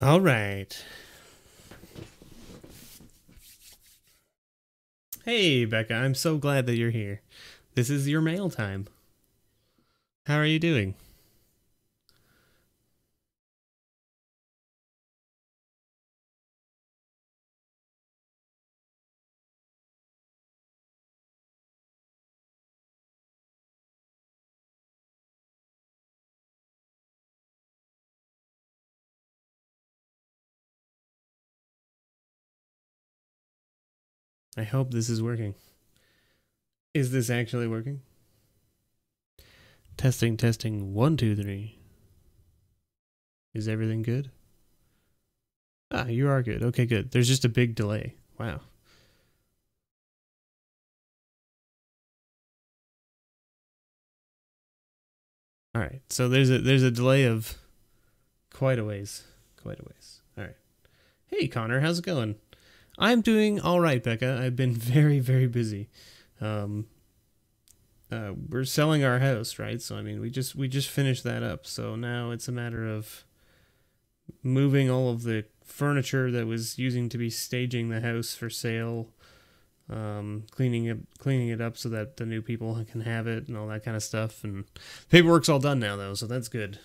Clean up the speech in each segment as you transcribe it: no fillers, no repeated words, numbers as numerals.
All right. Hey, Becca, I'm so glad that you're here. This is your mail time. How are you doing? I hope this is working. Is this actually working? Testing, testing. One, two, three. Is everything good? Ah, you are good. Okay, good. There's just a big delay. Wow. All right. So there's a delay of quite a ways. Quite a ways. All right. Hey, Connor, how's it going? I'm doing all right, Becca. I've been very, very busy. Um, we're selling our house, right? So I mean, we just finished that up. So now it's a matter of moving all of the furniture that was using to be staging the house for sale, cleaning it up so that the new people can have it and all that kind of stuff. And paperwork's all done now, though, so that's good.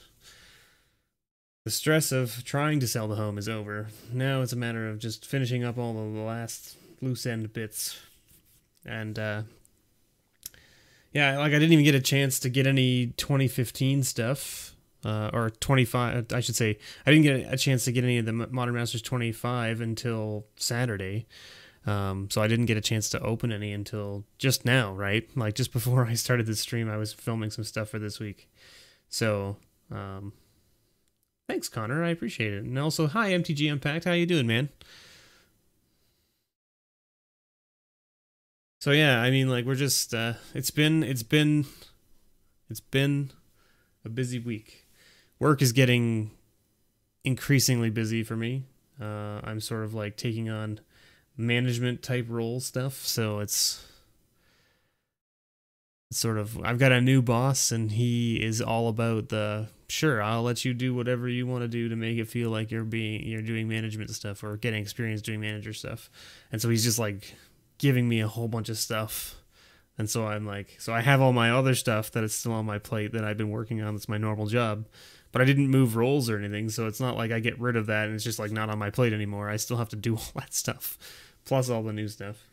The stress of trying to sell the home is over. Now it's a matter of just finishing up all of the last loose end bits. And yeah, like I didn't even get a chance to get any 2015 stuff, or 25. I should say I didn't get a chance to get any of the Modern Masters 25 until Saturday. So I didn't get a chance to open any until just now, right? Like just before I started the stream, I was filming some stuff for this week. So thanks, Connor. I appreciate it. And also, hi MTG Impact. How you doing, man? So yeah, I mean, like we're just it's been a busy week. Work is getting increasingly busy for me. I'm sort of like taking on management type role stuff, so it's sort of I've got a new boss and he is all about the sure, I'll let you do whatever you want to do to make it feel like you're doing management stuff or getting experience doing manager stuff. And so he's just like giving me a whole bunch of stuff. And so I'm like, so I have all my other stuff that is still on my plate that I've been working on. That's my normal job. But I didn't move roles or anything. So it's not like I get rid of that and it's just like not on my plate anymore. I still have to do all that stuff. Plus all the new stuff.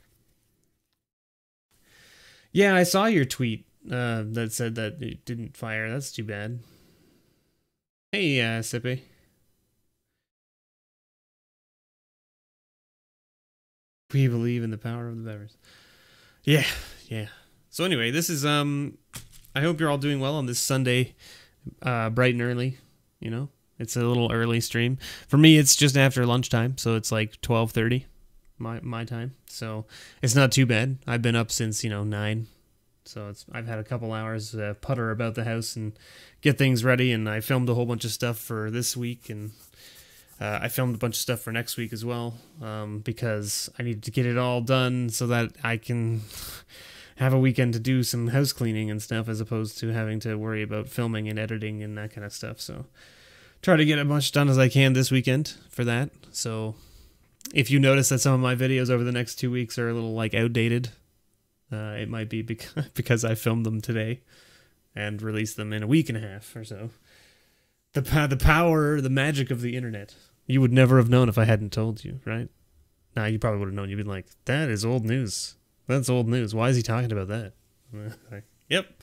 Yeah, I saw your tweet that said that it didn't fire. That's too bad. Hey, Sippy. We believe in the power of the bevers. Yeah, yeah. So anyway, this is I hope you're all doing well on this Sunday, bright and early. You know, it's a little early stream for me. It's just after lunchtime, so it's like 12:30 my time. So it's not too bad. I've been up since 9, so I've had a couple hours putter about the house and get things ready. And I filmed a whole bunch of stuff for this week, and I filmed a bunch of stuff for next week as well, because I needed to get it all done so that I can have a weekend to do some house cleaning and stuff as opposed to having to worry about filming and editing and that kind of stuff. So try to get as much done as I can this weekend for that. So if you notice that some of my videos over the next 2 weeks are a little like outdated, it might be because I filmed them today and released them in a week and a half or so. The power, the magic of the internet. You would never have known if I hadn't told you, right? Nah, you probably would have known. You'd been like, that is old news. That's old news. Why is he talking about that? Yep.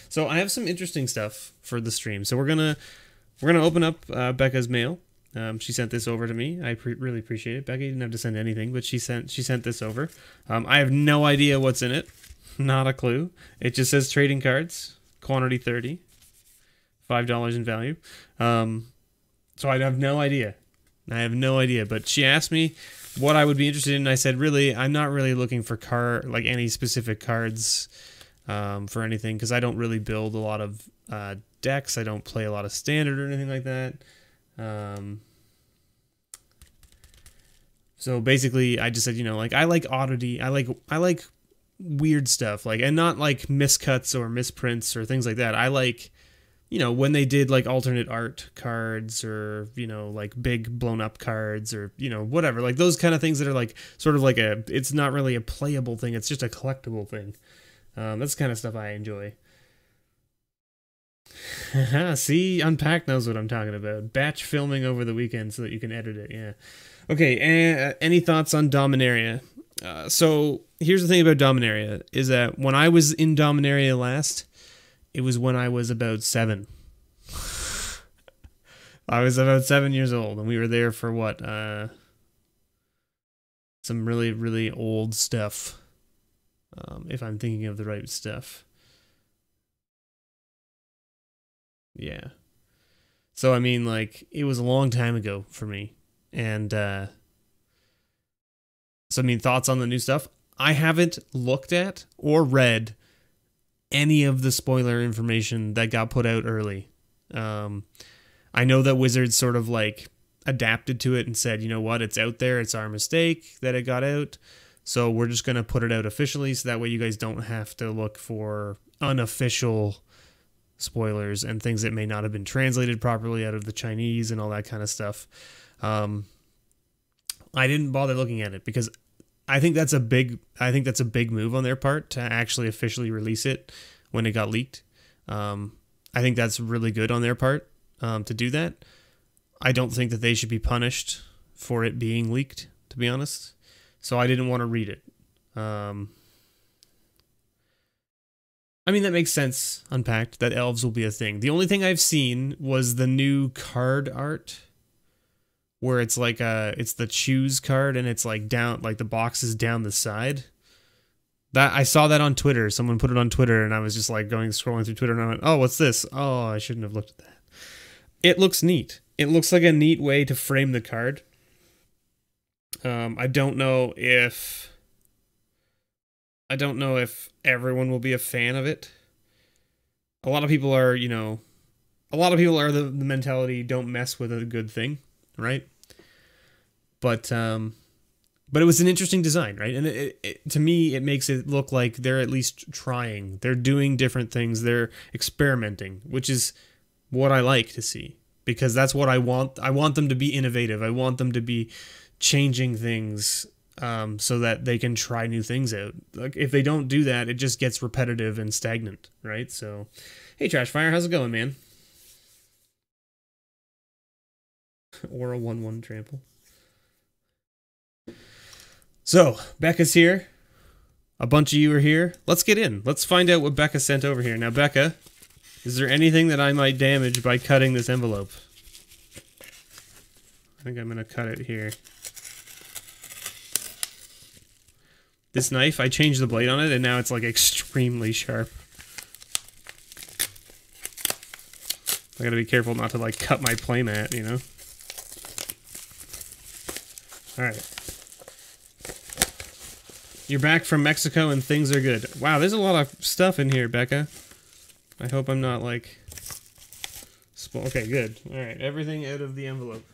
So I have some interesting stuff for the stream. So we're gonna open up Becca's mail. She sent this over to me. I really appreciate it. Becca, you didn't have to send anything, but she sent this over. I have no idea what's in it. Not a clue. It just says trading cards, quantity 30, $5 in value. So I have no idea. But she asked me what I would be interested in. And I said, really, I'm not really looking for any specific cards for anything, because I don't really build a lot of decks. I don't play a lot of standard or anything like that. So basically, I just said, like I like oddity. I like weird stuff, and not like miscuts or misprints or things like that. I like you know, when they did like alternate art cards or, you know, like big blown up cards or, you know, whatever, like those kind of things that are like sort of like it's not really a playable thing. It's just a collectible thing. That's the kind of stuff I enjoy. See, Unpack knows what I'm talking about. Batch filming over the weekend so that you can edit it. Yeah. Okay. Any thoughts on Dominaria? So here's the thing about Dominaria is that when I was in Dominaria last, it was when I was about 7. I was about 7 years old, and we were there for what? Some really, really old stuff. If I'm thinking of the right stuff. Yeah. So, I mean, like, it was a long time ago for me. And, so, I mean, thoughts on the new stuff? I haven't looked at or read any of the spoiler information that got put out early. I know that Wizards sort of, like, adapted to it and said, you know what, it's out there. It's our mistake that it got out. So, we're just going to put it out officially so that way you guys don't have to look for unofficial spoilers and things that may not have been translated properly out of the Chinese and all that kind of stuff. I didn't bother looking at it because I think that's a big move on their part to actually officially release it when it got leaked. I think that's really good on their part to do that. I don't think that they should be punished for it being leaked, to be honest. So I didn't want to read it. I mean, that makes sense, Unpacked, that elves will be a thing. The only thing I've seen was the new card art, where it's like it's the choose card, and it's like down, like the box is down the side. That I saw that on Twitter. Someone put it on Twitter, and I was just like scrolling through Twitter, and I went, "Oh, what's this? Oh, I shouldn't have looked at that." It looks neat. It looks like a neat way to frame the card. I don't know if everyone will be a fan of it. A lot of people are, the mentality, don't mess with a good thing, right? But it was an interesting design, right? And it to me, it makes it look like they're at least trying. They're doing different things. They're experimenting, which is what I like to see, because that's what I want. I want them to be innovative. I want them to be changing things so that they can try new things out. Like, if they don't do that, it just gets repetitive and stagnant, right? So, hey, Trashfire, how's it going, man? Or a 1/1 trample. So, Becca's here. A bunch of you are here. Let's get in. Let's find out what Becca sent over here. Now, Becca, is there anything that I might damage by cutting this envelope? I think I'm going to cut it here. This knife, I changed the blade on it, and now it's like extremely sharp. I gotta be careful not to like cut my playmat, you know? Alright. You're back from Mexico and things are good. Wow, there's a lot of stuff in here, Becca. I hope I'm not like... Okay, good. Alright, everything out of the envelope.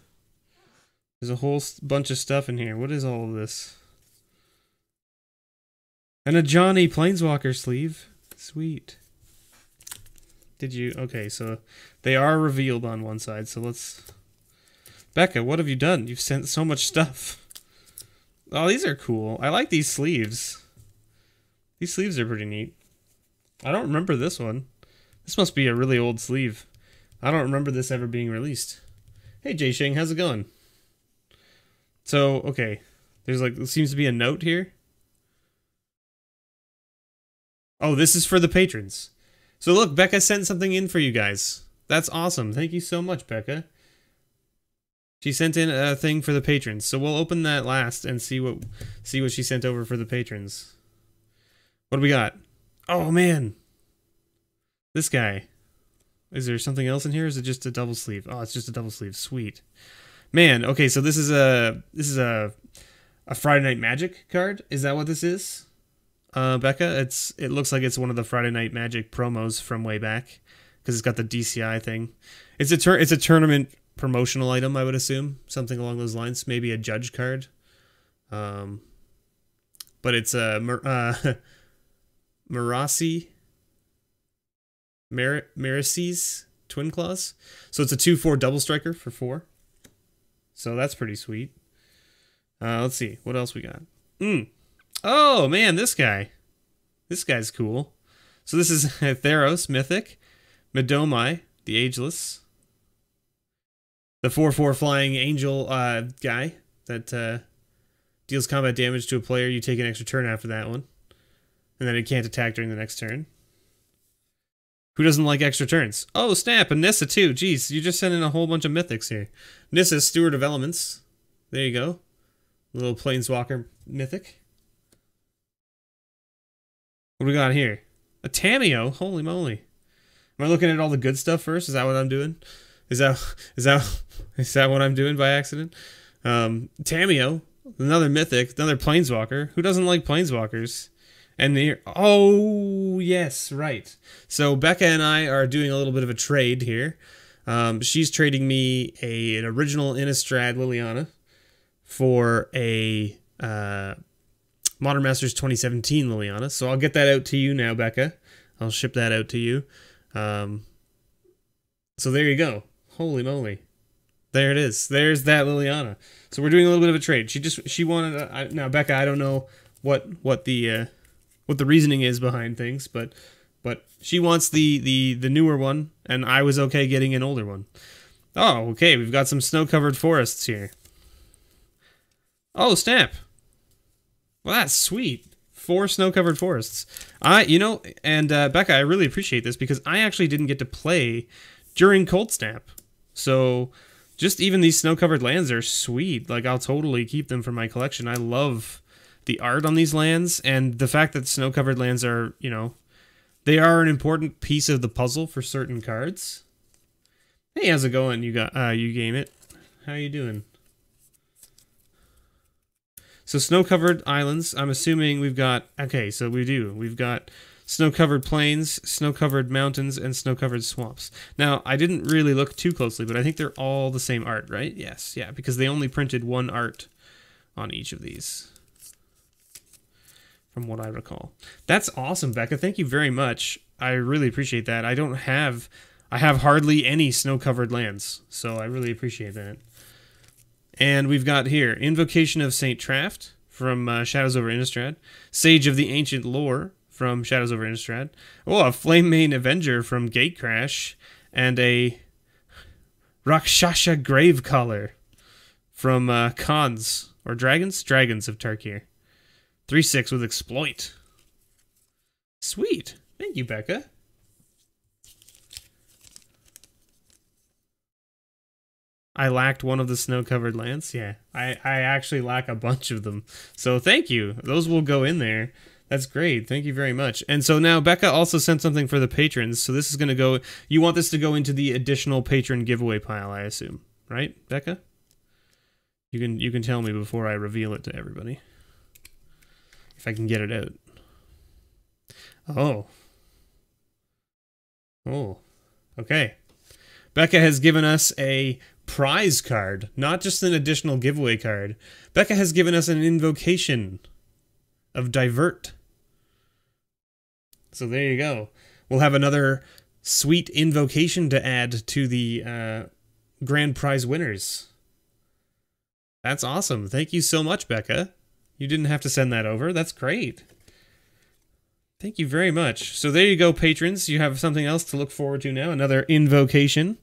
There's a whole bunch of stuff in here. What is all of this? And a Johnny Planeswalker sleeve. Sweet. Did you... Okay, so they are revealed on one side, so let's... Becca, what have you done? You've sent so much stuff. Oh, these are cool. I like these sleeves. These sleeves are pretty neat. I don't remember this one. This must be a really old sleeve. I don't remember this ever being released. Hey, Jay Shing, how's it going? So, okay. There's like... There seems to be a note here. Oh, this is for the patrons. So look, Becca sent something in for you guys. That's awesome. Thank you so much, Becca. She sent in a thing for the patrons. So we'll open that last and see what she sent over for the patrons. What do we got? Oh man. This guy. Is there something else in here? Or is it just a double sleeve? Oh, it's just a double sleeve. Sweet. Man, okay, so this is a Friday Night Magic card. Is that what this is? Becca, it looks like it's one of the Friday Night Magic promos from way back, because it's got the DCI thing. It's a tournament promotional item, I would assume, something along those lines. Maybe a judge card. But it's a Miracies Twin Claws. So it's a 2/4 double striker for 4. So that's pretty sweet. Let's see. What else we got? Oh, man, this guy. This guy's cool. So this is Theros, Mythic. Medomai, the Ageless. The 4/4 flying angel guy that deals combat damage to a player. You take an extra turn after that one. And then it can't attack during the next turn. Who doesn't like extra turns? Oh, snap, and Nissa too. Jeez, you just sent in a whole bunch of mythics here. Nissa, Steward of Elements. There you go. Little Planeswalker mythic. What do we got here? A Tameo? Holy moly. Am I looking at all the good stuff first? Is that what I'm doing? Is that what I'm doing by accident? Tameo, another mythic, another Planeswalker. Who doesn't like Planeswalkers? And here, oh, yes, right. So Becca and I are doing a little bit of a trade here. She's trading me an original Innistrad Liliana for a Modern Masters 2017 Liliana. So I'll get that out to you now, Becca. I'll ship that out to you. So there you go. Holy moly. There it is. There's that Liliana. So we're doing a little bit of a trade. She wanted now, Becca, I don't know what the reasoning is behind things, but she wants the newer one, and I was okay getting an older one. Oh, okay, we've got some snow-covered forests here. Oh, snap. Well, that's sweet. 4 snow-covered forests. Becca, I really appreciate this because I actually didn't get to play during Cold Snap. So just even these snow-covered lands are sweet. Like, I'll totally keep them for my collection. I love the art on these lands, and the fact that snow-covered lands are, they are an important piece of the puzzle for certain cards. Hey, how's it going? You game it. How you doing? So snow-covered islands, I'm assuming we've got, okay, so we've got snow-covered plains, snow-covered mountains, and snow-covered swamps. Now, I didn't really look too closely, but I think they're all the same art, right? Yes, yeah, because they only printed one art on each of these, from what I recall. That's awesome, Becca. Thank you very much. I really appreciate that. I have hardly any snow-covered lands, so I really appreciate that. And we've got here, Invocation of St. Traft from Shadows over Innistrad, Sage of the Ancient Lore from Shadows over Innistrad, oh, a Flamemane Avenger from Gatecrash, and a Rakshasha Gravecaller from Khans, or Dragons of Tarkir. 3/6 with Exploit. Sweet. Thank you, Becca. I lacked one of the snow-covered lands. Yeah, I actually lack a bunch of them. So thank you. Those will go in there. That's great. Thank you very much. And so now Becca also sent something for the patrons. So this is going to go... You want this to go into the additional patron giveaway pile, I assume. Right, Becca? You can tell me before I reveal it to everybody. If I can get it out. Oh. Oh. Okay. Becca has given us a prize card, not just an additional giveaway card. Becca has given us an invocation of Divert. So there you go. We'll have another sweet invocation to add to the grand prize winners. That's awesome. Thank you so much, Becca. You didn't have to send that over. That's great. Thank you very much. So there you go, patrons. You have something else to look forward to now. Another invocation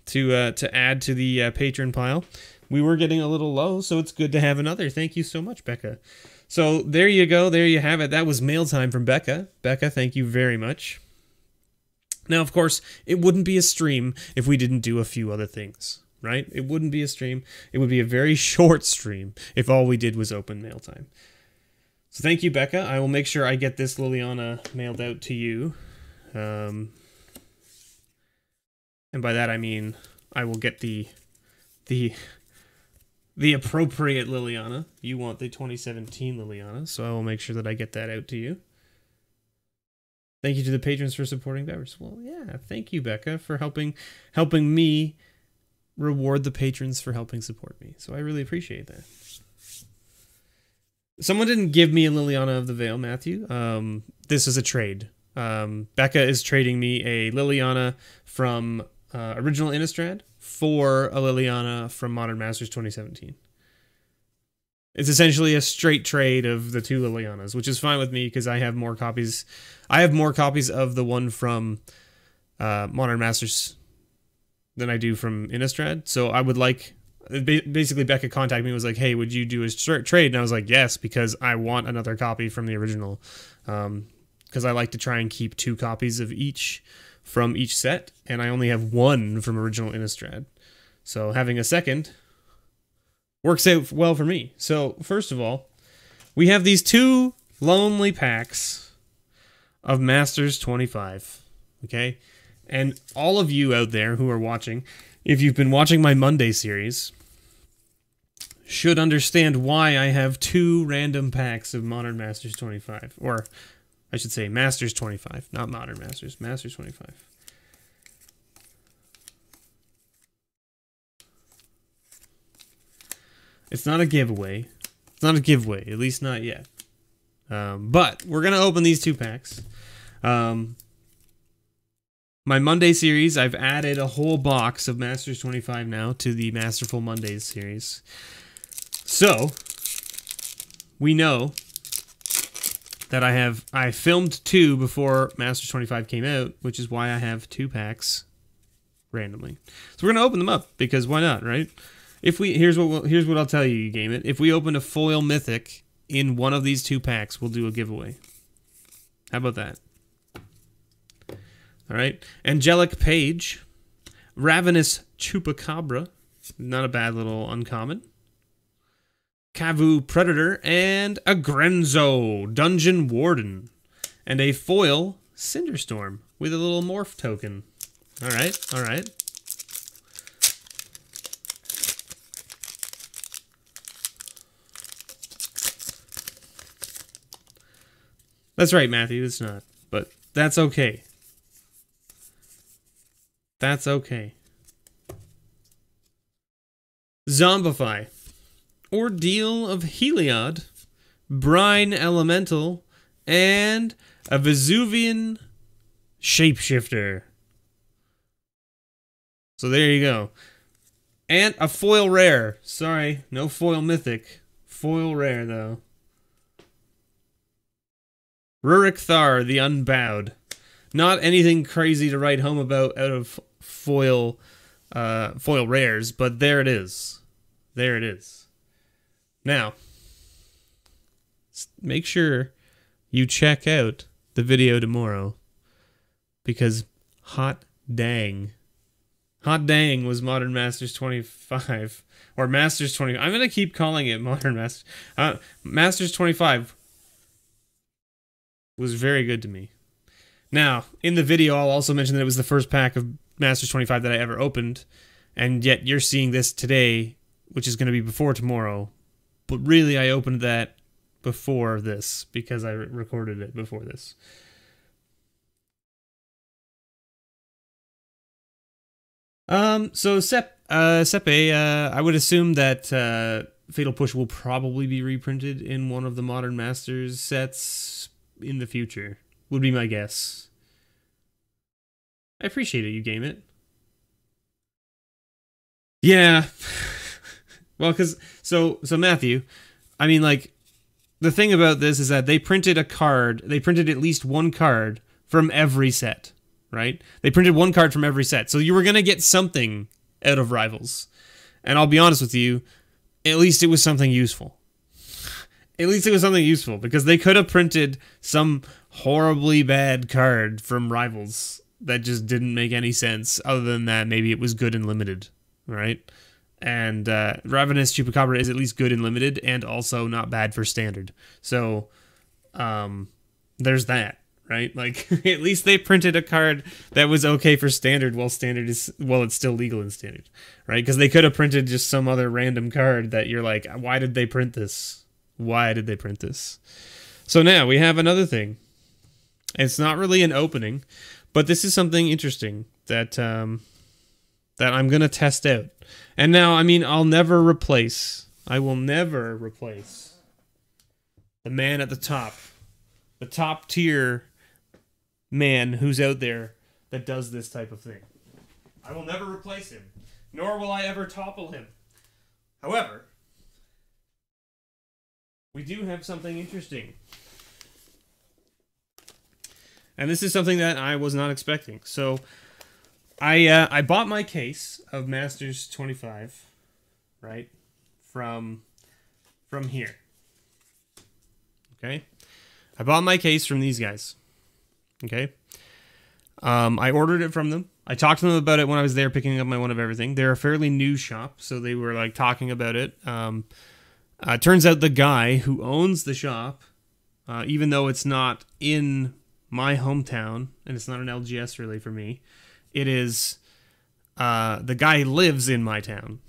to add to the patron pile. We were getting a little low, so it's good to have another. Thank you so much, Becca. So there you go. There you have it. That was mail time from Becca. Becca, thank you very much. Now, of course, it wouldn't be a stream if we didn't do a few other things, right? It wouldn't be a stream. It would be a very short stream if all we did was open mail time. So thank you, Becca. I will make sure I get this Liliana mailed out to you. And by that I mean I will get the appropriate Liliana. You want the 2017 Liliana, so I will make sure that I get that out to you. Thank you to the patrons for supporting Bevers. Well, yeah, thank you, Becca, for helping me reward the patrons for helping support me. So I really appreciate that. Someone didn't give me a Liliana of the Veil, Matthew. This is a trade. Becca is trading me a Liliana from original Innistrad for a Liliana from Modern Masters 2017. It's essentially a straight trade of the two Lilianas, which is fine with me because I have more copies. I have more copies of the one from Modern Masters than I do from Innistrad. So I would like... Basically, Becca contacted me and was like, hey, would you do a trade? And I was like, yes, because I want another copy from the original. Because I like to try and keep 2 copies of each from each set. And I only have 1 from original Innistrad. So having a second works out well for me. So first of all, we have these 2 lonely packs of Masters 25. Okay? And all of you out there who are watching, if you've been watching my Monday series, should understand why I have 2 random packs of Modern Masters 25. Or, I should say, Masters 25. Not Modern Masters. Masters 25. It's not a giveaway. It's not a giveaway. At least not yet. But, we're going to open these 2 packs. My Monday series, I've added a whole box of Masters 25 now to the Masterful Mondays series. So, we know that I filmed 2 before Masters 25 came out, which is why I have 2 packs randomly. So we're gonna open them up because why not, right? Here's what I'll tell you, you game it. If we open a foil mythic in one of these 2 packs, we'll do a giveaway. How about that? All right, Angelic Page, Ravenous Chupacabra, not a bad little uncommon. Kavu Predator, and a Grenzo Dungeon Warden, and a foil Cinderstorm with a little morph token. All right, all right. That's right, Matthew, it's not, but that's okay. That's okay. Zombify. Ordeal of Heliod. Brine Elemental. And a Vesuvian Shapeshifter. So there you go. And a foil rare. Sorry, no foil mythic. Foil rare, though. Rurik Thar, the Unbowed. Not anything crazy to write home about out of foil rares, but there it is. There it is. Now, make sure you check out the video tomorrow, because hot dang was Modern Masters 25, or Masters 20. I'm gonna keep calling it Modern Masters. Masters 25 was very good to me. Now, in the video, I'll also mention that it was the first pack of Masters 25 that I ever opened, and yet you're seeing this today, which is going to be before tomorrow. But really, I opened that before this, because I recorded it before this. So Sepe, I would assume that Fatal Push will probably be reprinted in one of the Modern Masters sets in the future. Would be my guess. I appreciate it, you game it. Yeah. Well, so Matthew, I mean, like, the thing about this is that they printed a card, they printed at least 1 card from every set, right? They printed 1 card from every set. So you were going to get something out of Rivals. And I'll be honest with you, at least it was something useful. At least it was something useful, because they could have printed some horribly bad card from Rivals that just didn't make any sense. Other than that, maybe it was good and limited, right? And Ravenous Chupacabra is at least good and limited, and also not bad for standard. So, there's that, right? Like, at least they printed a card that was okay for standard, while it's still legal in standard, right? Because they could have printed just some other random card that you're like, why did they print this? Why did they print this? So now we have another thing. It's not really an opening, but this is something interesting that that I'm going to test out. And now, I mean, I will never replace the man at the top tier man who's out there that does this type of thing. I will never replace him, nor will I ever topple him. However, we do have something interesting. And this is something that I was not expecting. So, I bought my case of Masters 25, right, from here. Okay? I bought my case from these guys. Okay? I ordered it from them. I talked to them about it when I was there picking up my One of Everything. They're a fairly new shop, so they were like talking about it. Turns out the guy who owns the shop, even though it's not in my hometown, and it's not an LGS really for me, it is the guy lives in my town.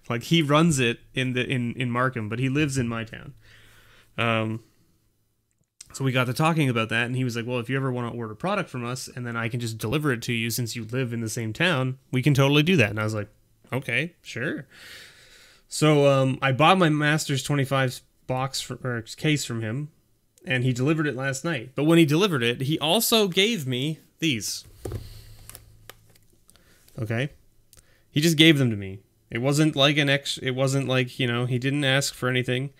Like, he runs it in Markham, but he lives in my town. So we got to talking about that, and he was like, well, if you ever want to order product from us, and then I can just deliver it to you since you live in the same town, we can totally do that. And I was like, okay, sure. So I bought my Masters 25 case from him, and he delivered it last night. But when he delivered it, he also gave me these. Okay? He just gave them to me. It wasn't like it wasn't like, you know, he didn't ask for anything.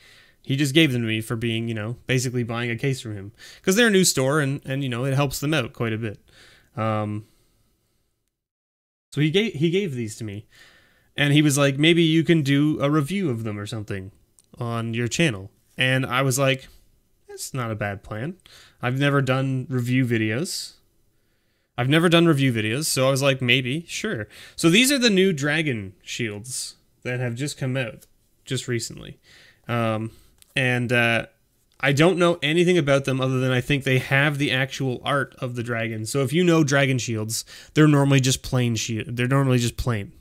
He just gave them to me for being, you know, basically buying a case from him. Because they're a new store, and you know, it helps them out quite a bit. So he gave these to me. And he was like, maybe you can do a review of them or something on your channel. And I was like, that's not a bad plan. I've never done review videos. So I was like, maybe, sure. So these are the new dragon shields that have just come out just recently. And I don't know anything about them other than I think they have the actual art of the dragon. So if you know dragon shields, they're normally just plain They're normally just plain.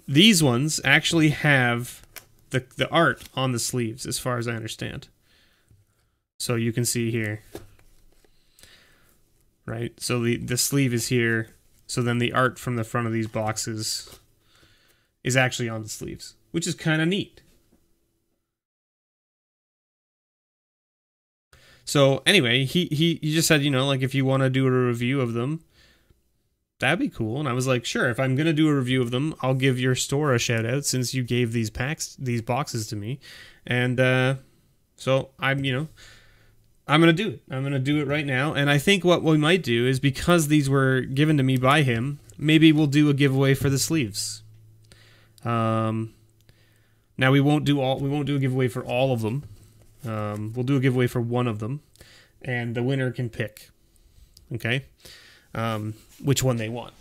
These ones actually have the art on the sleeves, as far as I understand. So you can see here. Right? So the sleeve is here. So then the art from the front of these boxes is actually on the sleeves, which is kind of neat. So anyway, he just said, you know, like, if you want to do a review of them, that'd be cool. And I was like, sure, if I'm going to do a review of them, I'll give your store a shout out since you gave these boxes to me. And so I'm going to do it. I'm going to do it right now. And I think what we might do is, because these were given to me by him, maybe we'll do a giveaway for the sleeves. Now we won't do a giveaway for all of them. We'll do a giveaway for one of them, and the winner can pick, okay, which one they want.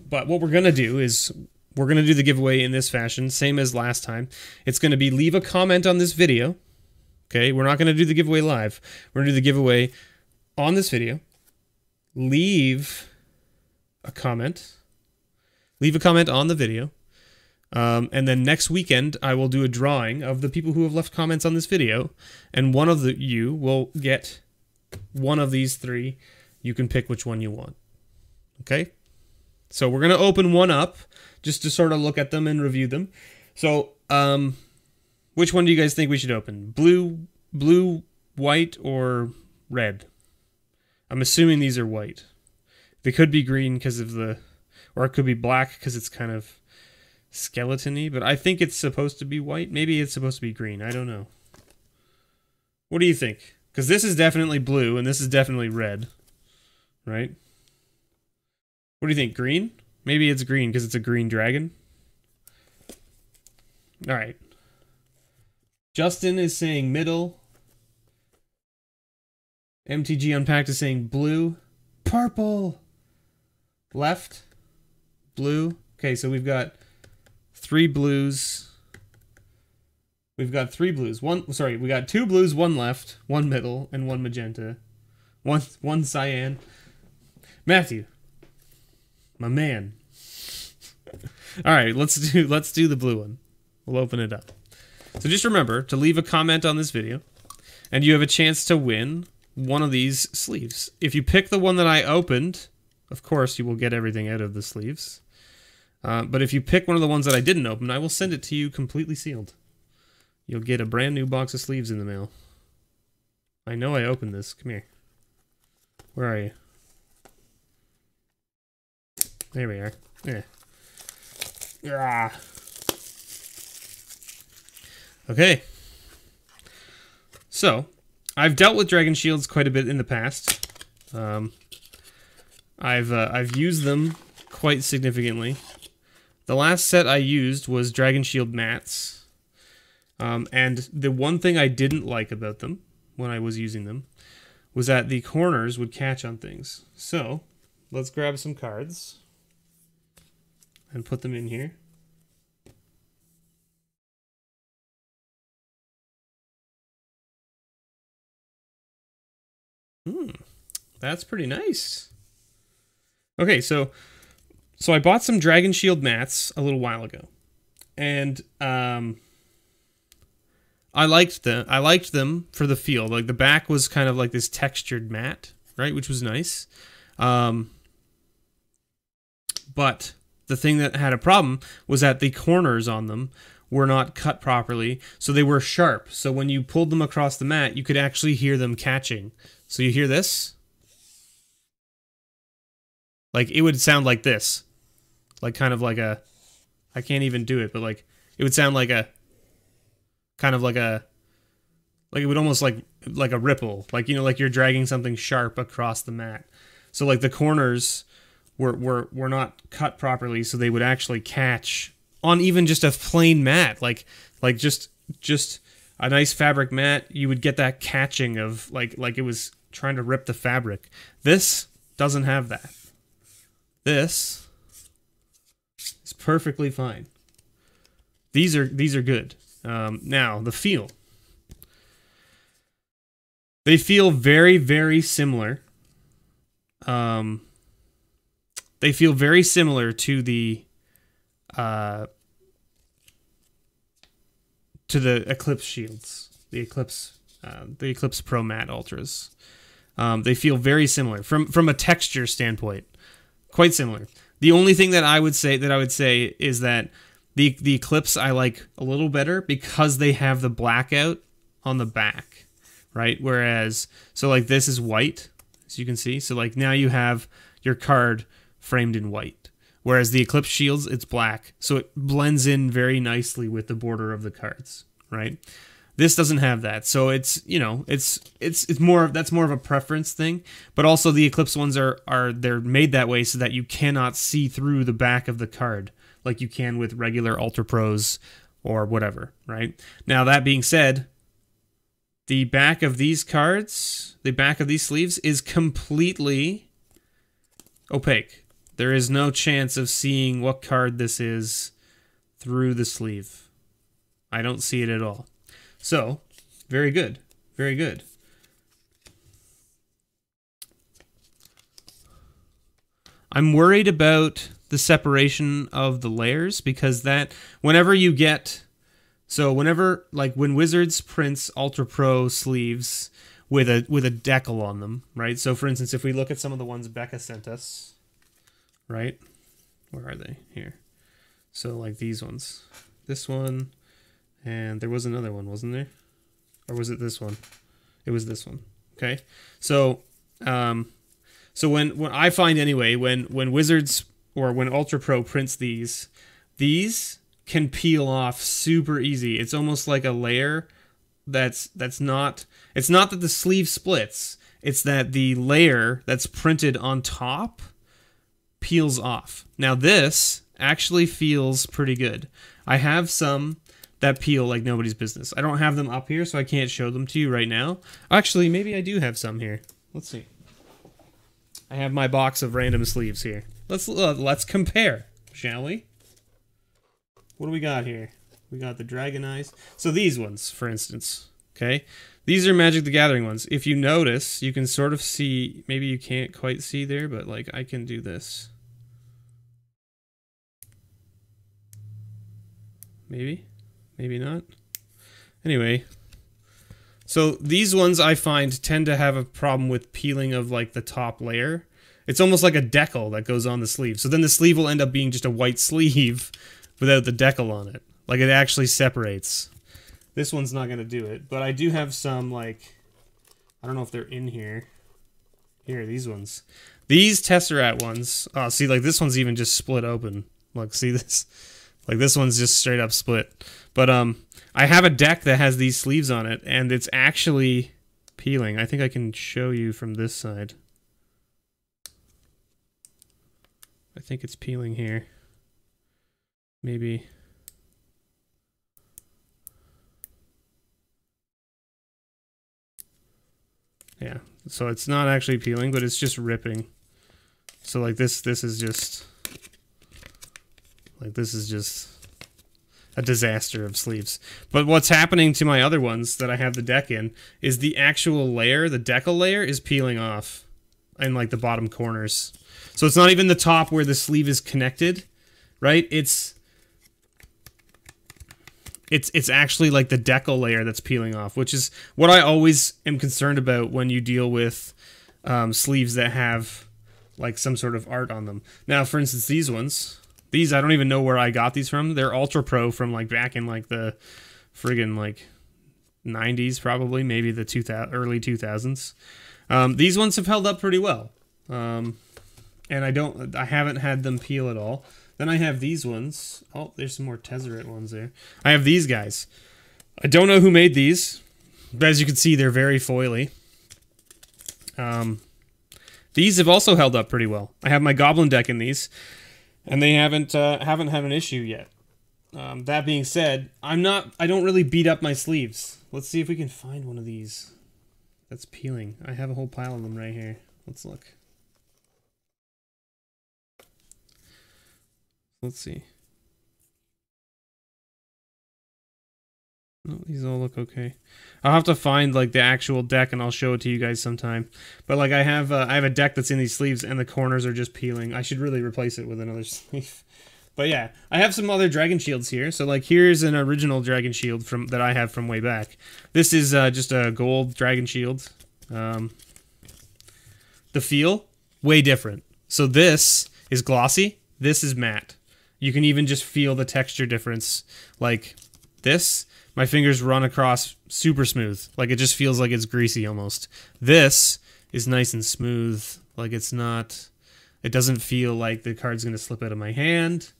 But what we're going to do is we're going to do the giveaway in this fashion, same as last time. It's going to be leave a comment on this video, okay? We're not going to do the giveaway live. We're going to do the giveaway on this video. Leave a comment. Leave a comment on the video. And then next weekend, I will do a drawing of the people who have left comments on this video, and one of you will get one of these three. You can pick which one you want. Okay? So we're going to open one up just to sort of look at them and review them. So, which one do you guys think we should open? Blue, white, or red? I'm assuming these are white. They could be green because of or it could be black because it's kind of skeleton-y, but I think it's supposed to be white. Maybe it's supposed to be green. I don't know. What do you think? Because this is definitely blue, and this is definitely red. Right? What do you think? Green? Maybe it's green because it's a green dragon. Alright. Justin is saying middle. MTG Unpacked is saying blue. Purple! Left. Blue. Okay, so we've got three blues. We've got three blues. We got two blues, one left, one middle, and one magenta. One cyan. Matthew. My man. Alright, let's do the blue one. We'll open it up. So just remember to leave a comment on this video, and you have a chance to win one of these sleeves. If you pick the one that I opened, of course you will get everything out of the sleeves. But if you pick one of the ones that I didn't open, I will send it to you completely sealed. You'll get a brand new box of sleeves in the mail. I know I opened this. Come here. Where are you? There we are. Yeah. Yeah. Okay. So, I've dealt with Dragon Shields quite a bit in the past. I've used them quite significantly. The last set I used was Dragon Shield mats. And the one thing I didn't like about them when I was using them was that the corners would catch on things. So, let's grab some cards and put them in here. That's pretty nice. Okay, so I bought some Dragon Shield mats a little while ago, and I liked them for the feel. Like the back was kind of like this textured mat, right, which was nice. But the thing that had a problem was that the corners on them were not cut properly, so they were sharp. So when you pulled them across the mat, you could actually hear them catching. So you hear this? Like, it would sound like this. Like, kind of like a... I can't even do it, but, like, it would sound like a... Kind of like a... Like, it would almost like a ripple. Like, you know, like you're dragging something sharp across the mat. So, like, the corners were not cut properly, so they would actually catch on even just a plain mat. Like just a nice fabric mat, you would get that catching of, like it was trying to rip the fabric. This doesn't have that. This is perfectly fine. These are good. Now the feel. They feel very, very similar. They feel very similar to the Eclipse shields, the Eclipse Pro Matte Ultras. They feel very similar from a texture standpoint. Quite similar. The only thing that I would say is that the Eclipse I like a little better because they have the blackout on the back, right? Whereas, so like this is white, as you can see. So like now you have your card framed in white. Whereas the Eclipse shields, it's black. So it blends in very nicely with the border of the cards, right? This doesn't have that. So it's, you know, it's more, that's more of a preference thing. But also the Eclipse ones they're made that way so that you cannot see through the back of the card like you can with regular Ultra Pros or whatever, right? Now that being said, the back of these cards, the back of these sleeves is completely opaque. There is no chance of seeing what card this is through the sleeve. I don't see it at all. So, very good. Very good. I'm worried about the separation of the layers because that, whenever you get, so whenever, like when Wizards prints Ultra Pro sleeves with a decal on them, right? So for instance, if we look at some of the ones Becca sent us, right? Where are they? Here. So like these ones. This one, and there was another one, wasn't there? Or was it this one? It was this one. Okay. So so when I find anyway, when Wizards or when Ultra Pro prints these can peel off super easy. It's almost like a layer that's not, it's not that the sleeve splits, it's that the layer that's printed on top peels off. Now this actually feels pretty good. I have some that peel like nobody's business. I don't have them up here, so I can't show them to you right now. Actually, maybe I do have some here. Let's see. I have my box of random sleeves here. Let's compare, shall we? What do we got here? We got the Dragon Eyes. So these ones, for instance, okay? These are Magic the Gathering ones. If you notice, you can sort of see, maybe you can't quite see there, but like I can do this. Maybe? Maybe not. Anyway, so these ones I find tend to have a problem with peeling of like the top layer. It's almost like a decal that goes on the sleeve. So then the sleeve will end up being just a white sleeve without the decal on it. Like it actually separates. This one's not going to do it, but I do have some like, I don't know if they're in here. Here, these ones. These Tesseract ones. Oh, see, like this one's even just split open. Look, see this? Like this one's just straight up split. But I have a deck that has these sleeves on it, and it's actually peeling. I think I can show you from this side. I think it's peeling here. Maybe. Yeah, so it's not actually peeling, but it's just ripping. So like this is just... Like this is just a disaster of sleeves. But what's happening to my other ones that I have the deck in is the actual layer, the decal layer, is peeling off in like the bottom corners. So it's not even the top where the sleeve is connected, right? It's actually like the decal layer that's peeling off, which is what I always am concerned about when you deal with sleeves that have like some sort of art on them. Now, for instance, these ones... These, I don't even know where I got these from. They're Ultra Pro from like back in like the friggin' like 90s probably, maybe the early 2000s. These ones have held up pretty well. And I haven't had them peel at all. Then I have these ones. Oh, there's some more Tesseract ones there. I have these guys. I don't know who made these, but as you can see, they're very foily. These have also held up pretty well. I have my Goblin deck in these. And they haven't had an issue yet. That being said, I don't really beat up my sleeves. Let's see if we can find one of these that's peeling. I have a whole pile of them right here. Let's look. Let's see. No, these all look okay. I'll have to find like the actual deck and I'll show it to you guys sometime. But like I have a deck that's in these sleeves and the corners are just peeling. I should really replace it with another sleeve. But yeah, I have some other Dragon Shields here. So like here's an original Dragon Shield that I have from way back. This is just a gold Dragon Shield. The feel, way different. So this is glossy. This is matte. You can even just feel the texture difference. Like this... My fingers run across super smooth. Like, it just feels like it's greasy almost. This is nice and smooth. Like, it's not... It doesn't feel like the card's going to slip out of my hand.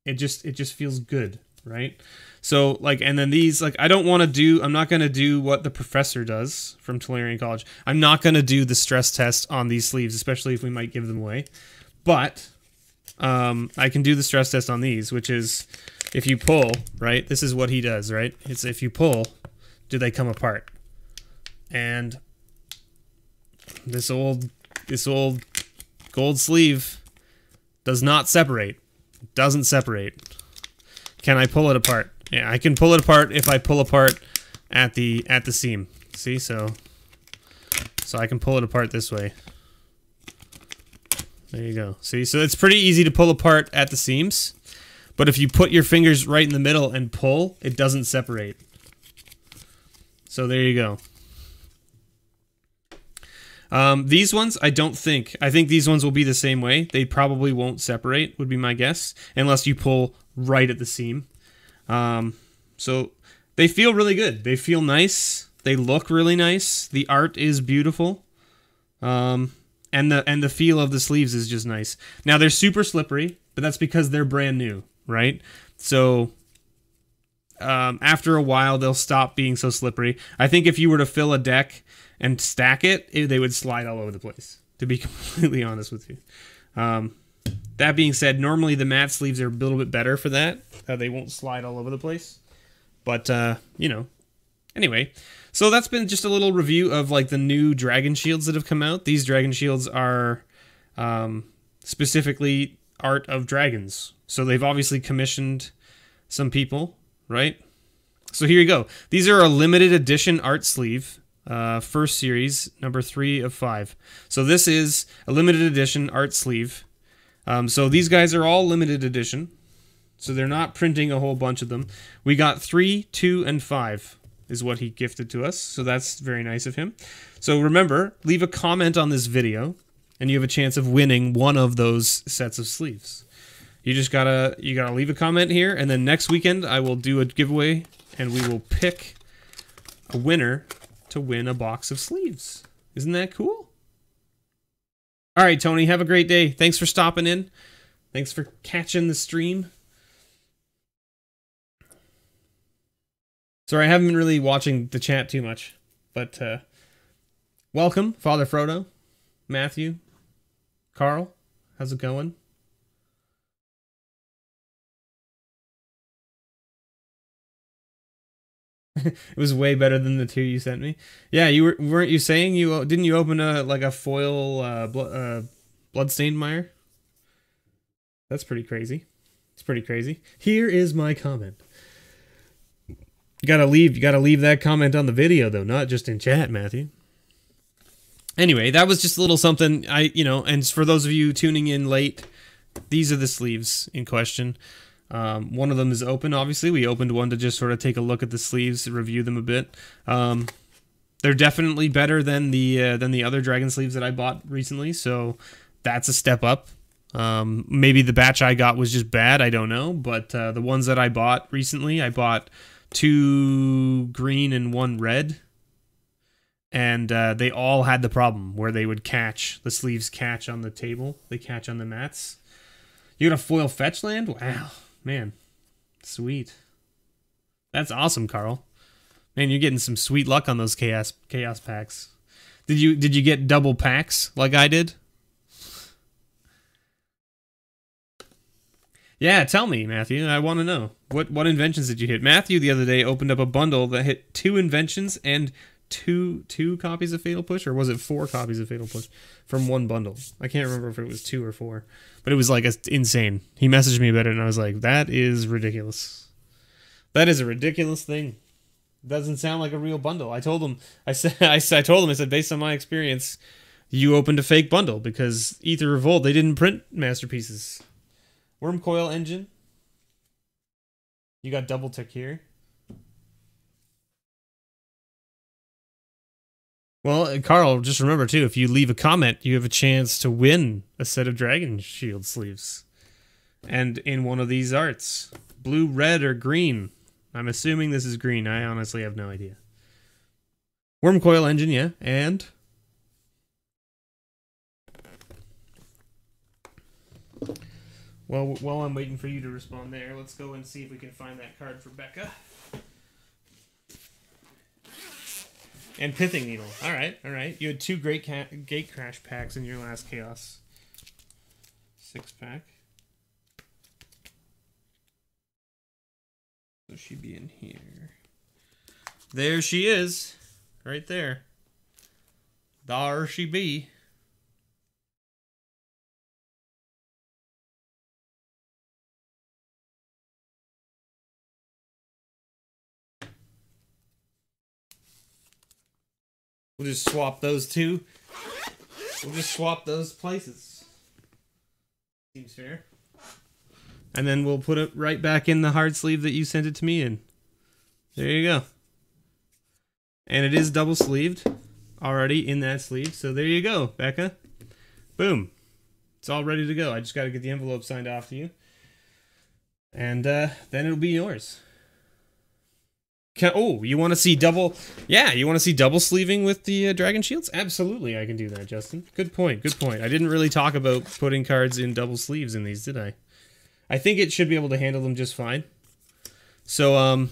It just feels good, right? So, like, and then these, like, I'm not going to do what the professor does from Tolarian College. I'm not going to do the stress test on these sleeves, especially if we might give them away. But, I can do the stress test on these, which is... If you pull, right, this is what he does, right? It's if you pull, do they come apart? And this old gold sleeve does not separate. It doesn't separate. Can I pull it apart? Yeah, I can pull it apart if I pull apart at the seam. See, so I can pull it apart this way. There you go. See, so it's pretty easy to pull apart at the seams. But if you put your fingers right in the middle and pull, it doesn't separate. So there you go. These ones, I think these ones will be the same way. They probably won't separate, would be my guess, unless you pull right at the seam. So they feel really good. They feel nice. They look really nice. The art is beautiful. And the feel of the sleeves is just nice. Now, they're super slippery, but that's because they're brand new. Right? So, after a while, they'll stop being so slippery. I think if you were to fill a deck and stack it, they would slide all over the place, to be completely honest with you. That being said, normally the matte sleeves are a little bit better for that. They won't slide all over the place. But, you know. Anyway, so that's been just a little review of, like, the new Dragon Shields that have come out. These Dragon Shields are specifically art of dragons. So they've obviously commissioned some people, right? So here you go. These are a limited edition art sleeve, first series, number 3 of 5. So this is a limited edition art sleeve. So these guys are all limited edition. So they're not printing a whole bunch of them. We got 3, 2, and 5 is what he gifted to us. So that's very nice of him. So remember, leave a comment on this video, and you have a chance of winning one of those sets of sleeves. You just gotta leave a comment here, and then next weekend I will do a giveaway, and we will pick a winner to win a box of sleeves. Isn't that cool? All right, Tony, have a great day. Thanks for stopping in. Thanks for catching the stream. Sorry, I haven't been really watching the chat too much, but welcome, Father Frodo, Matthew, Carl. How's it going? It was way better than the 2 you sent me. Yeah, weren't you saying didn't you open a foil bloodstained mire? That's pretty crazy. It's pretty crazy. Here is my comment. You gotta leave that comment on the video though, not just in chat, Matthew. Anyway, that was just a little something and for those of you tuning in late, these are the sleeves in question. One of them is open, obviously. We opened one to just sort of take a look at the sleeves, review them a bit. They're definitely better than the other dragon sleeves that I bought recently, so that's a step up. Maybe the batch I got was just bad, I don't know, but the ones that I bought recently, I bought 2 green and 1 red, and they all had the problem where they would catch, the sleeves catch on the table, they catch on the mats. You got a foil fetch land? Wow, man, sweet. That's awesome, Carl. Man, you're getting some sweet luck on those chaos packs. Did you get double packs like I did? Yeah, tell me, Matthew. I want to know. What inventions did you hit? Matthew the other day opened up a bundle that hit 2 inventions and two copies of Fatal Push, or was it 4 copies of Fatal Push from one bundle? I can't remember if it was 2 or 4, but it was like insane. He messaged me about it, and I was like, "That is ridiculous. That is a ridiculous thing. Doesn't sound like a real bundle." I told him. I said, based on my experience, you opened a fake bundle because Ether Revolt, they didn't print masterpieces. Worm Coil Engine. You got double tick here. Well, Carl, just remember too, if you leave a comment, you have a chance to win a set of Dragon Shield sleeves. And in one of these arts. Blue, red, or green. I'm assuming this is green. I honestly have no idea. Worm Coil Engine, yeah. And well, while I'm waiting for you to respond there, let's go and see if we can find that card for Becca. And Pithing Needle. All right. You had 2 great Gate Crash packs in your last Chaos 6-pack. So she'd be in here. There she is. Right there. There she be. We'll just swap those 2. We'll just swap those places. Seems fair. And then we'll put it right back in the hard sleeve that you sent it to me in. There you go. And it is double sleeved already in that sleeve. So there you go, Becca. Boom. It's all ready to go. I just got to get the envelope signed off to you. And then it'll be yours. You want to see double? Yeah, you want to see double sleeving with the Dragon Shields? Absolutely, I can do that, Justin. Good point. I didn't really talk about putting cards in double sleeves in these, did I? I think it should be able to handle them just fine. So,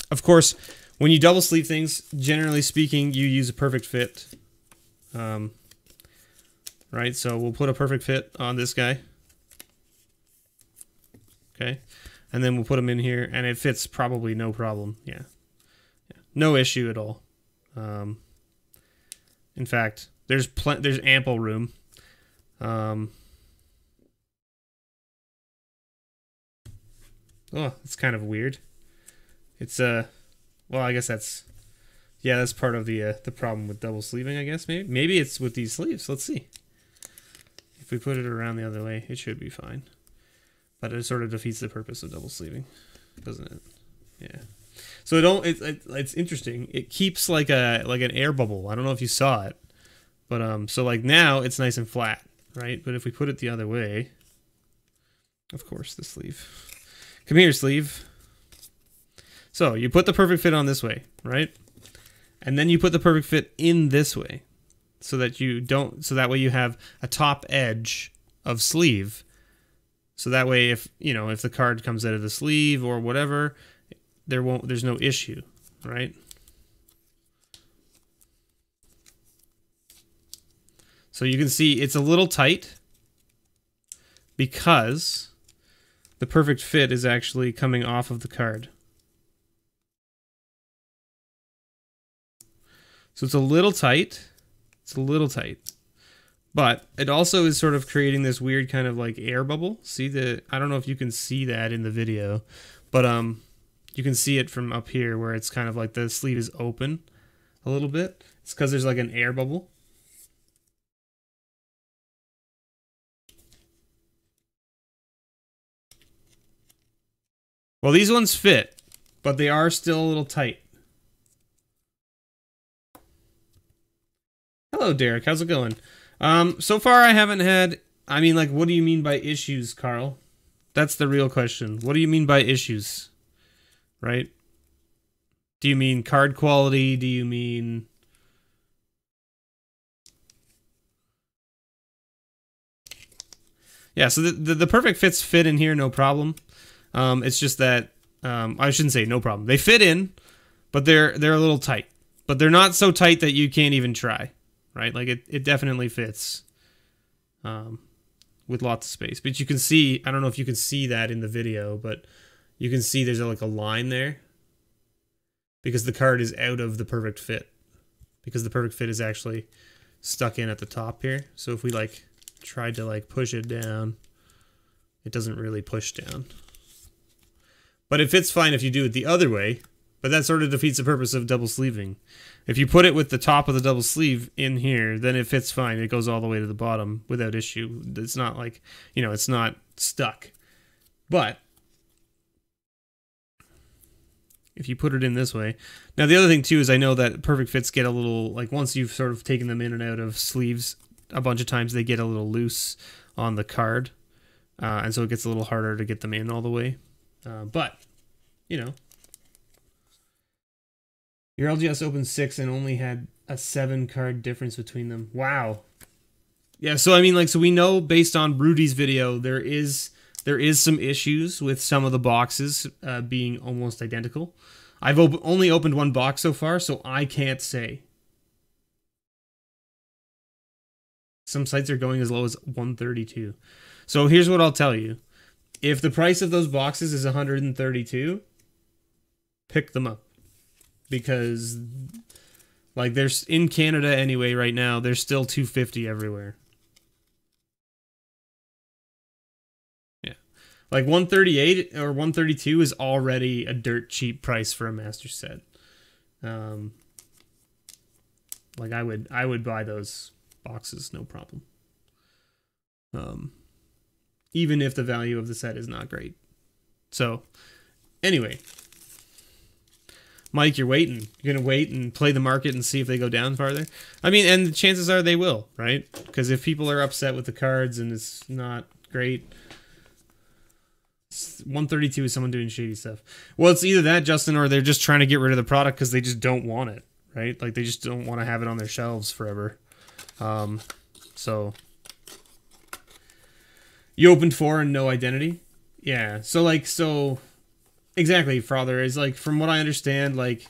of course, when you double sleeve things, generally speaking, you use a perfect fit. Right, so we'll put a perfect fit on this guy. Okay. And then we'll put them in here, and it fits probably no problem. Yeah. No issue at all. In fact, there's ample room. Oh, it's kind of weird. It's well, I guess that's part of the problem with double sleeving, I guess. Maybe it's with these sleeves. Let's see. If we put it around the other way, it should be fine. But it sort of defeats the purpose of double sleeving, doesn't it? Yeah. So it's interesting. It keeps like an air bubble. I don't know if you saw it, but so like now it's nice and flat, right? But if we put it the other way, of course, the sleeve. Come here, sleeve. So you put the perfect fit on this way, right? And then you put the perfect fit in this way. so that you don't, so that way you have a top edge of sleeve. So that way, if if the card comes out of the sleeve or whatever, there's no issue, right? So you can see it's a little tight because the perfect fit is actually coming off of the card. So it's a little tight. It's a little tight. But it also is sort of creating this weird kind of like air bubble. See I don't know if you can see that in the video, but you can see it from up here where it's kind of like the sleeve is open a little bit. It's because there's like an air bubble. Well, these ones fit, but they are still a little tight. Hello, Derek. How's it going? So far I haven't had... I mean, like, what do you mean by issues, Carl? That's the real question. What do you mean by issues? Right? Do you mean card quality? Do you mean... Yeah, so the perfect fits fit in here, no problem. It's just that I shouldn't say no problem. They fit in, but they're a little tight. But they're not so tight that you can't even try, right? Like it definitely fits with lots of space. But you can see, I don't know if you can see that in the video, but you can see there's like a line there because the card is out of the perfect fit, because the perfect fit is actually stuck in at the top here. So if we like tried to like push it down, it doesn't really push down. But it fits fine if you do it the other way, but that sort of defeats the purpose of double sleeving. If you put it with the top of the double sleeve in here, then it fits fine. It goes all the way to the bottom without issue. It's not like, it's not stuck. But if you put it in this way. Now, the other thing, too, is I know that perfect fits get a little, like, once you've sort of taken them in and out of sleeves a bunch of times, they get a little loose on the card. And so it gets a little harder to get them in all the way. But, your LGS opened 6 and only had a 7 card difference between them. Wow. Yeah, so I mean, like, so we know based on Rudy's video, there is some issues with some of the boxes being almost identical. I've only opened one box so far, so I can't say. Some sites are going as low as 132. So here's what I'll tell you. If the price of those boxes is 132, pick them up. Because, like, there's in Canada anyway right now, there's still 250 everywhere. Yeah. Like 138 or 132 is already a dirt cheap price for a master set. Like I would buy those boxes, no problem. Even if the value of the set is not great. So, anyway. Mike, you're waiting. You're going to wait and play the market and see if they go down farther? I mean, and the chances are they will, right? Because if people are upset with the cards and it's not great... 132 is someone doing shady stuff. Well, it's either that, Justin, or they're just trying to get rid of the product because they just don't want it, right? Like, they just don't want to have it on their shelves forever. So... You opened 4 and no identity? Yeah. So, like, so... Exactly, Father. Is like, from what I understand, like...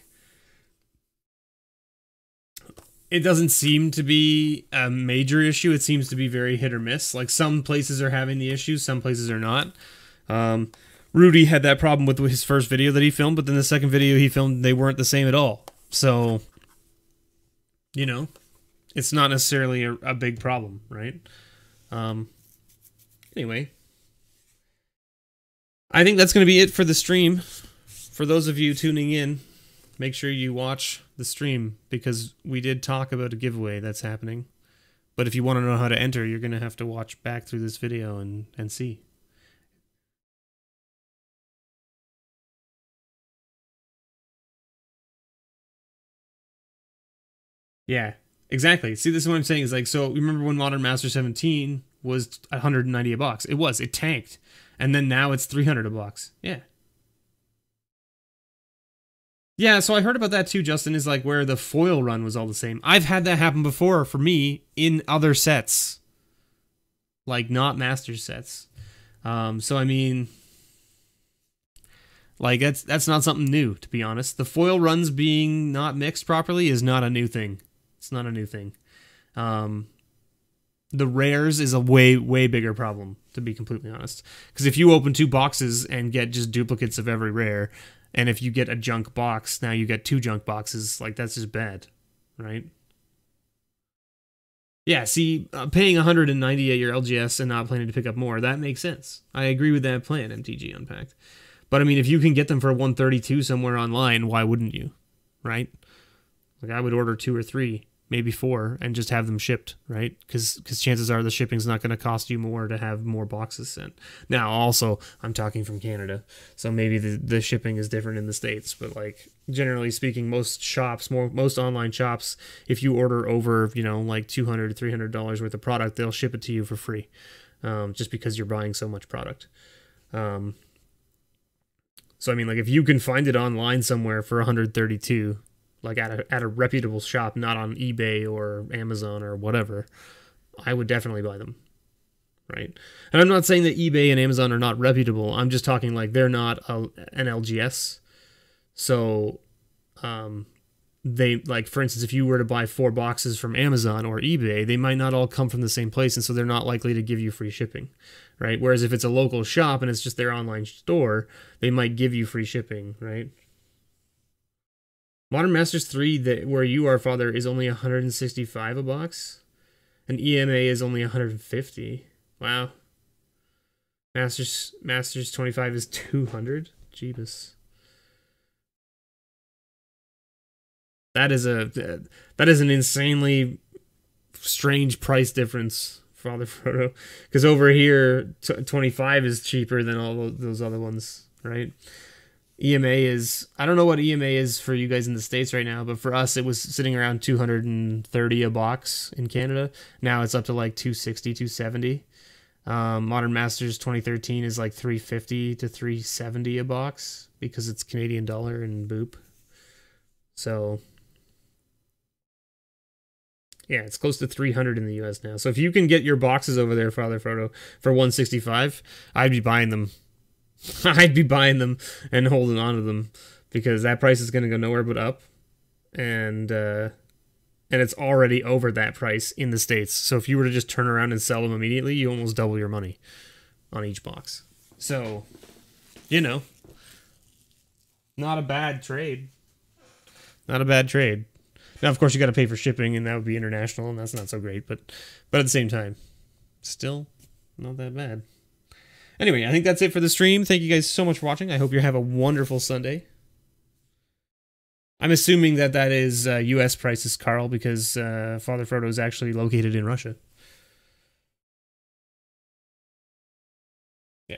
It doesn't seem to be a major issue. It seems to be very hit or miss. Like, some places are having the issue, some places are not. Rudy had that problem with his first video that he filmed, but then the second video he filmed, they weren't the same at all. So, it's not necessarily a big problem, right? Anyway, I think that's going to be it for the stream. For those of you tuning in, make sure you watch the stream because we did talk about a giveaway that's happening. But if you want to know how to enter, you're going to have to watch back through this video and see. Yeah, exactly. See, this is what I'm saying. Is like, so remember when Modern Master 17 was 190 a box? It tanked. And then now it's 300 a box. Yeah. Yeah, so I heard about that too, Justin, is like where the foil run was all the same. I've had that happen before for me in other sets, like not master sets. So I mean, like that's not something new, to be honest. The foil runs being not mixed properly is not a new thing. It's not a new thing. Um, the rares is a way bigger problem, to be completely honest. Because if you open two boxes and get just duplicates of every rare, and if you get a junk box, now you get two junk boxes, like that's just bad, right? Yeah, see, paying 190 at your LGS and not planning to pick up more, that makes sense. I agree with that plan, MTG Unpacked. But I mean, if you can get them for 132 somewhere online, why wouldn't you? Right? Like I would order 2 or 3, maybe 4, and just have them shipped, right? Because chances are the shipping's not going to cost you more to have more boxes sent. Now, also, I'm talking from Canada, so maybe the shipping is different in the States, but like generally speaking, most shops, most online shops, if you order over, like $200 to $300 worth of product, they'll ship it to you for free, just because you're buying so much product. So I mean, like if you can find it online somewhere for 132, like at a reputable shop, not on eBay or Amazon or whatever, I would definitely buy them, right? And I'm not saying that eBay and Amazon are not reputable. I'm just talking like they're not an LGS. So they, like, for instance, if you were to buy 4 boxes from Amazon or eBay, they might not all come from the same place, and so they're not likely to give you free shipping, right? Whereas if it's a local shop and it's just their online store, they might give you free shipping, right? Modern Masters 3, where you are, Father, is only 165 a box, and EMA is only 150. Wow. Masters 25 is 200. Jeebus. That is an insanely strange price difference, Father Frodo. Because over here, 25 is cheaper than all those other ones, right? EMA is, I don't know what EMA is for you guys in the States right now, but for us, it was sitting around 230 a box in Canada. Now it's up to like 260, 270. Modern Masters 2013 is like 350 to 370 a box because it's Canadian dollar and boop. So yeah, it's close to 300 in the US now. So if you can get your boxes over there, Father Frodo, for 165, I'd be buying them. I'd be buying them and holding on to them because that price is going to go nowhere but up. And it's already over that price in the States. So if you were to just turn around and sell them immediately, you almost double your money on each box. So, not a bad trade. Not a bad trade. Now, of course, you got to pay for shipping, and that would be international, and that's not so great. But at the same time, still not that bad. Anyway, I think that's it for the stream. Thank you guys so much for watching. I hope you have a wonderful Sunday. I'm assuming that is U.S. prices, Carl, because Father Frodo is actually located in Russia. Yeah.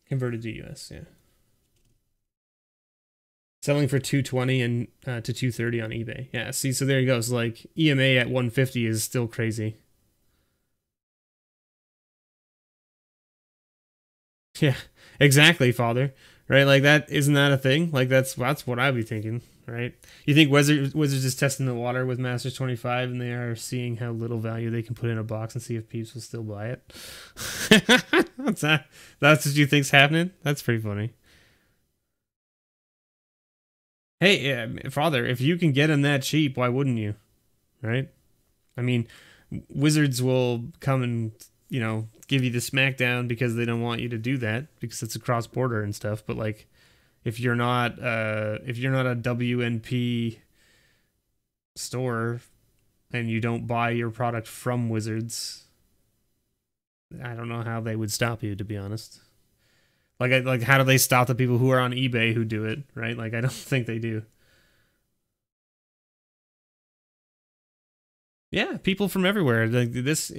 Converted to U.S., yeah. Selling for 220 and to 230 on eBay. Yeah, see, so there you go. So like EMA at 150 is still crazy. Yeah, exactly, Father. Right? Like isn't that a thing? Like that's what I'd be thinking, right? You think Wizards is testing the water with Masters 25 and they are seeing how little value they can put in a box and see if peeps will still buy it? What's that? That's what you think's happening? That's pretty funny. Hey, Father, if you can get them that cheap, why wouldn't you? Right? I mean, Wizards will come and, give you the smackdown because they don't want you to do that because it's a cross border and stuff. But like, if you're not a WNP store and you don't buy your product from Wizards, I don't know how they would stop you, to be honest. Like how do they stop the people who are on eBay who do it, right? Like, I don't think they do. Yeah, people from everywhere. Like this,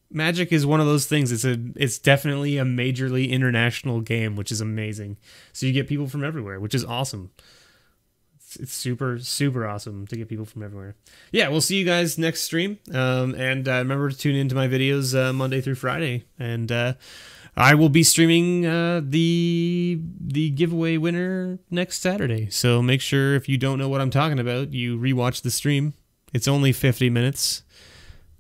Magic is one of those things. It's definitely a majorly international game, which is amazing. So you get people from everywhere, which is awesome. It's super, super awesome to get people from everywhere. Yeah, we'll see you guys next stream. And remember to tune into my videos Monday through Friday. And I will be streaming the giveaway winner next Saturday. So make sure, if you don't know what I'm talking about, you rewatch the stream. It's only 50 minutes.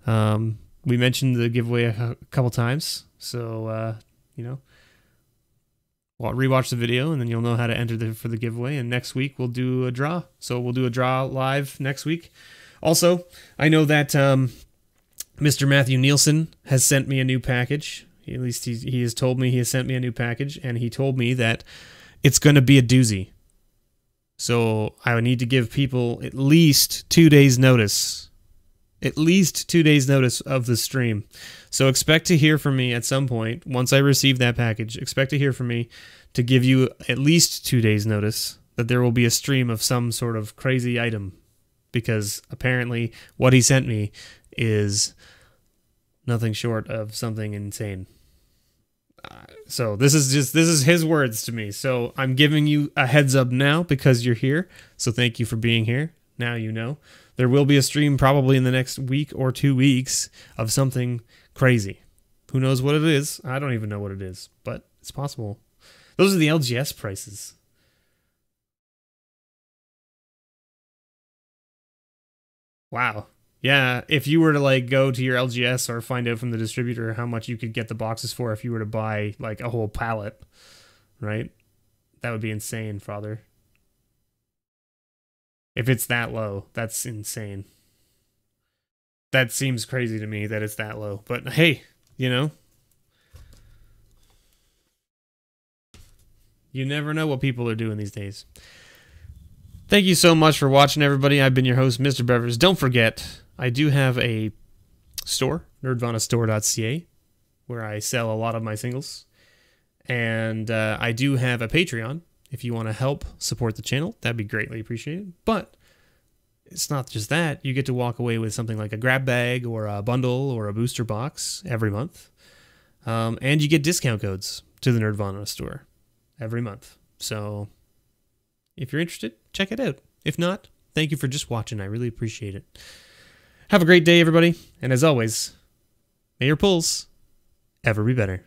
We mentioned the giveaway a couple times. So, you know, well, rewatch the video, and then you'll know how to enter for the giveaway. And next week we'll do a draw. So we'll do a draw live next week. Also, I know that Mr. Matthew Nielsen has sent me a new package. At least he has told me he has sent me a new package, and he told me that it's going to be a doozy. So I would need to give people at least 2 days notice. At least 2 days notice of the stream. So expect to hear from me at some point. Once I receive that package, expect to hear from me to give you at least 2 days notice that there will be a stream of some sort of crazy item. Because apparently what he sent me is nothing short of something insane. So this is his words to me. So I'm giving you a heads up now because you're here. So thank you for being here. Now you know. There will be a stream probably in the next week or 2 weeks of something crazy. Who knows what it is? I don't even know what it is, but it's possible. Those are the LGS prices. Wow. Yeah, if you were to like go to your LGS or find out from the distributor how much you could get the boxes for if you were to buy like a whole pallet, right? That would be insane, Father. If it's that low, that's insane. That seems crazy to me that it's that low. But hey, you know, you never know what people are doing these days. Thank you so much for watching, everybody. I've been your host, MrBevers. Don't forget, I do have a store, nerdvanastore.ca, where I sell a lot of my singles. And I do have a Patreon. If you want to help support the channel, that'd be greatly appreciated. But it's not just that. You get to walk away with something like a grab bag or a bundle or a booster box every month. And you get discount codes to the Nerdvana store every month. So if you're interested, check it out. If not, thank you for just watching. I really appreciate it. Have a great day, everybody. And as always, may your pulls ever be better.